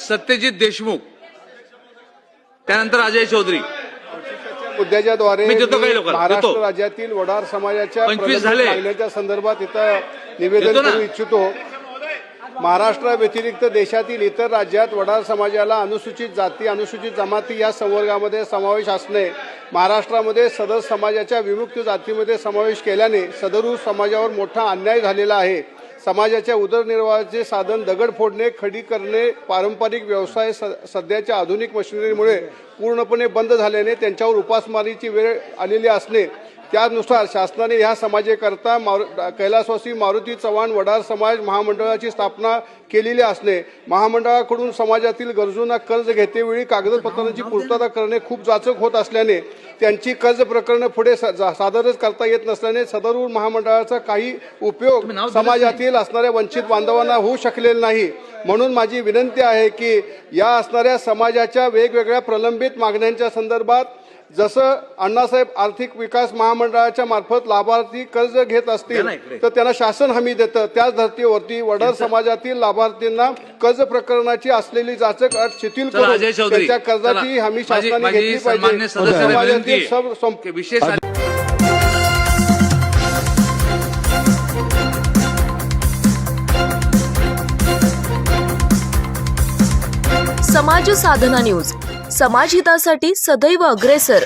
सत्यजित देशमुख, त्यानंतर अजय चौधरी. मुद्द्याच्या द्वारे मी देतो काही लोकांना, महाराष्ट्र देतो. राज्यातील वडार समाजाच्या 25 झाले. मागण्याच्या संदर्भात इथं निवेदन देतो ना. करू इच्छितो. महाराष्ट्राव्यतिरिक्त देशातील इतर राज्यात वडार समाजाला अनुसूचित जाती, अनुसूचित जमाती या संवर्गामध्ये समावेश असणे, महाराष्ट्रामध्ये सदर समाजाच्या विमुक्त जातीमध्ये समावेश केल्याने सदर समाजावर मोठा अन्याय झालेला आहे. समाजाच्या उदरनिर्वाहाचे साधन दगड फोडणे, खडी करणे, पारंपरिक व्यवसाय सध्याच्या आधुनिक मशिनरीमुळे पूर्णपणे बंद झाल्याने त्यांच्यावर उपासमारीची वेळ आलेली असणे, त्यानुसार शासनाने ह्या समाजाकरता कैलासवासी मारुती चव्हाण वडार समाज महामंडळाची स्थापना केलेली असणे, महामंडळाकडून समाजातील गरजूंना कर्ज घेतेवेळी कागदपत्रांची पूर्तता करणे खूप जाचक होत असल्याने त्यांची कर्ज प्रकरणे पुढे सादरच करता येत नसल्याने सदर महामंडळाचा काही उपयोग समाजातील असणाऱ्या वंचित बांधवांना होऊ शकलेला नाही. म्हणून माझी विनंती आहे की या असणाऱ्या समाजाच्या वेगवेगळ्या प्रलंबित मागण्यांच्या संदर्भात जसं अण्णासाहेब आर्थिक विकास महामंडळाच्या मार्फत लाभार्थी कर्ज घेत असतील तर त्यांना शासन हमी देतं, त्याच धर्तीवरती वडार समाजातील लाभार्थींना कर्ज प्रकरणाची असलेली जाचक अट शिथिल करून त्यांच्या कर्जाची हमी शासनाने घेतली पाहिजे. समाजातील विशेष समाज साधना न्यूज, समाजहितासाठी सदैव अग्रेसर.